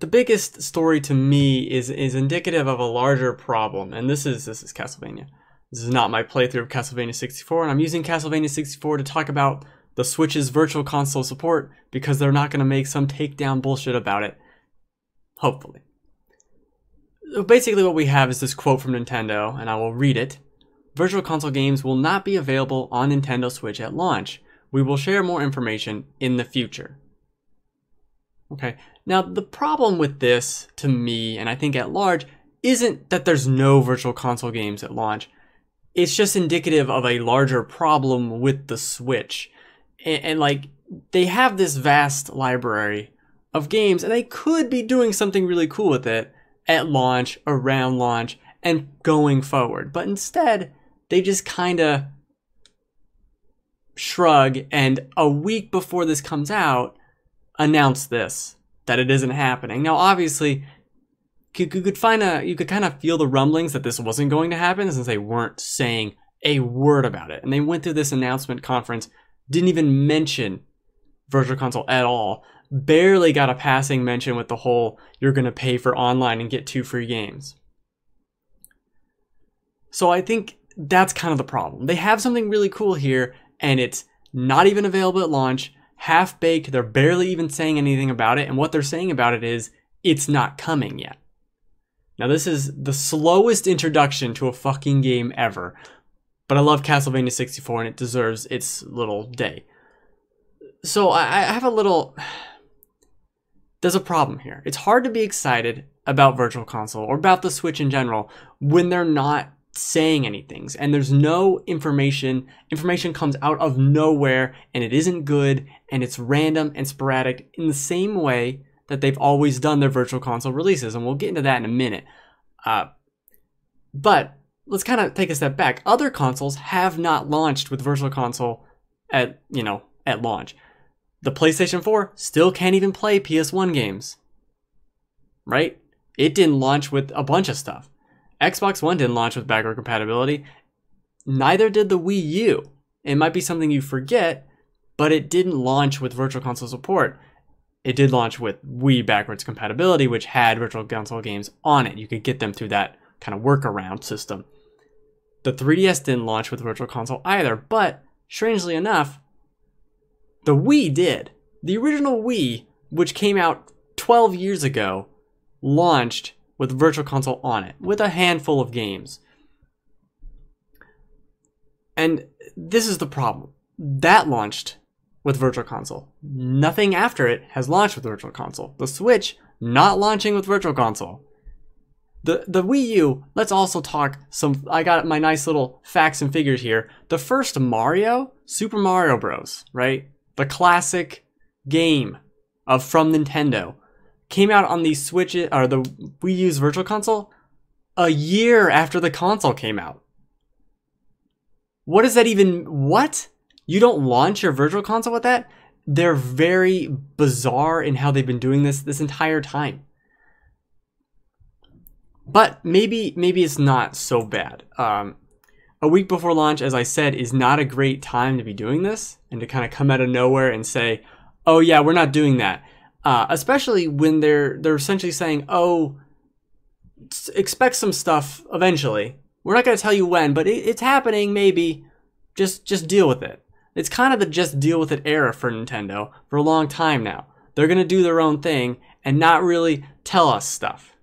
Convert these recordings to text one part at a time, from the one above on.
the biggest story to me is indicative of a larger problem, and this is Castlevania. This is not my playthrough of Castlevania 64, and I'm using Castlevania 64 to talk about the Switch's Virtual Console support because they're not going to make some takedown bullshit about it. Hopefully. Basically what we have is this quote from Nintendo, and I will read it. Virtual Console games will not be available on Nintendo Switch at launch. We will share more information in the future. Okay, now the problem with this, to me, and I think at large, isn't that there's no Virtual Console games at launch. It's just indicative of a larger problem with the Switch. And like, they have this vast library of games, and they could be doing something really cool with it at launch, around launch, and going forward. But instead, they just kind of shrug, and a week before this comes out, announce this, that it isn't happening. Now, obviously, you could kind of feel the rumblings that this wasn't going to happen since they weren't saying a word about it. And they went through this announcement conference, didn't even mention Virtual Console at all, barely got a passing mention with the whole, you're going to pay for online and get 2 free games. So I think that's kind of the problem. They have something really cool here, and it's not even available at launch, half-baked, they're barely even saying anything about it, and what they're saying about it is, it's not coming yet. Now this is the slowest introduction to a fucking game ever, but I love Castlevania 64 and it deserves its little day. So I have a little... There's a problem here. It's hard to be excited about Virtual Console, or about the Switch in general, when they're not saying anything, and there's no information. Information comes out of nowhere, and it isn't good, and it's random and sporadic in the same way that they've always done their Virtual Console releases, and we'll get into that in a minute. But let's kind of take a step back. Other consoles have not launched with Virtual Console at launch. The PlayStation 4 still can't even play PS1 games, right? It didn't launch with a bunch of stuff. Xbox One didn't launch with backward compatibility. Neither did the Wii U. It might be something you forget, but it didn't launch with Virtual Console support. It did launch with Wii backwards compatibility, which had Virtual Console games on it. You could get them through that kind of workaround system. The 3DS didn't launch with Virtual Console either, but strangely enough, the Wii did. The original Wii, which came out 12 years ago, launched with Virtual Console on it, with a handful of games. And this is the problem. That launched with Virtual Console. Nothing after it has launched with Virtual Console. The Switch, not launching with Virtual Console. The Wii U, let's also talk some... I got my nice little facts and figures here. The first Mario, Super Mario Bros., right? The classic game from Nintendo, came out on the Switch, or the Wii U's Virtual Console, a year after the console came out. What is that even? What? You don't launch your Virtual Console with that? They're very bizarre in how they've been doing this entire time. But maybe it's not so bad. A week before launch, as I said, is not a great time to be doing this, and to kind of come out of nowhere and say, oh yeah, we're not doing that. Especially when they're essentially saying, oh, expect some stuff eventually. We're not going to tell you when, but it's happening, maybe. Just deal with it. It's kind of the just deal with it era for Nintendo for a long time now. They're going to do their own thing and not really tell us stuff.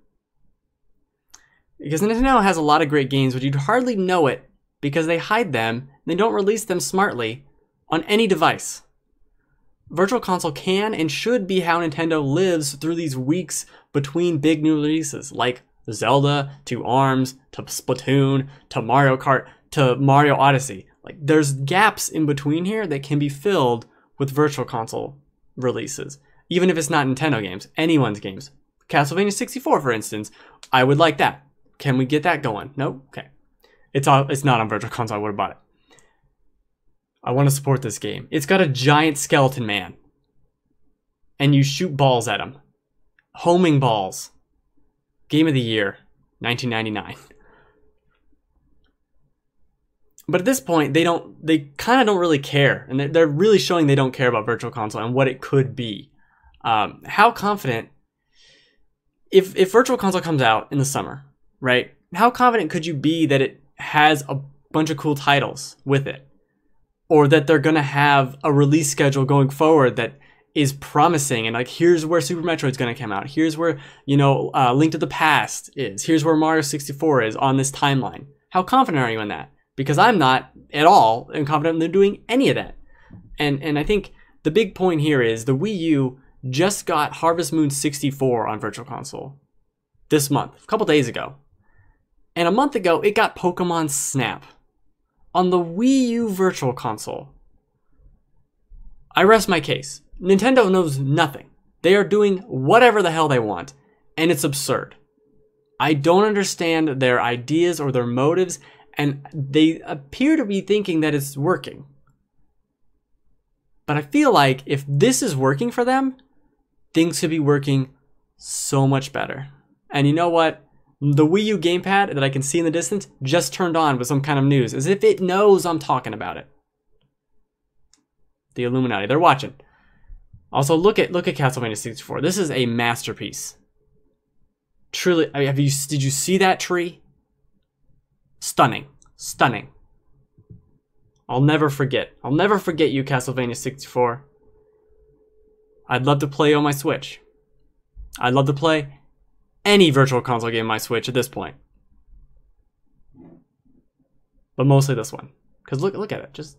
Because Nintendo has a lot of great games, but you'd hardly know it because they hide them and they don't release them smartly on any device. Virtual Console can and should be how Nintendo lives through these weeks between big new releases, like Zelda, to ARMS, to Splatoon, to Mario Kart, to Mario Odyssey. Like, there's gaps in between here that can be filled with Virtual Console releases, even if it's not Nintendo games, anyone's games. Castlevania 64, for instance, I would like that. Can we get that going? No? Okay. It's not on Virtual Console, I would have bought it. I want to support this game. It's got a giant skeleton man. And you shoot balls at him. Homing balls. Game of the year, 1999. But at this point, they kind of don't really care. And they're really showing they don't care about Virtual Console and what it could be. How confident if Virtual Console comes out in the summer, right? How confident could you be that it has a bunch of cool titles with it? Or that they're going to have a release schedule going forward that is promising, and like, here's where Super Metroid's going to come out. Here's where, Link to the Past is. Here's where Mario 64 is on this timeline. How confident are you in that? Because I'm not at all confident in them doing any of that. And I think the big point here is the Wii U just got Harvest Moon 64 on Virtual Console this month, a couple days ago. And a month ago, it got Pokemon Snap on the Wii U Virtual Console. I rest my case. Nintendo knows nothing. They are doing whatever the hell they want, and it's absurd. I don't understand their ideas or their motives, and they appear to be thinking that it's working. But I feel like if this is working for them, things could be working so much better. And you know what? The Wii U gamepad that I can see in the distance just turned on with some kind of news, as if it knows I'm talking about it. The Illuminati, they're watching. Also, look at Castlevania 64. This is a masterpiece. Truly, did you see that tree? Stunning, stunning. I'll never forget. I'll never forget you, Castlevania 64. I'd love to play on my Switch. I'd love to play any Virtual Console game on my Switch at this point. But mostly this one. Because look at it. Just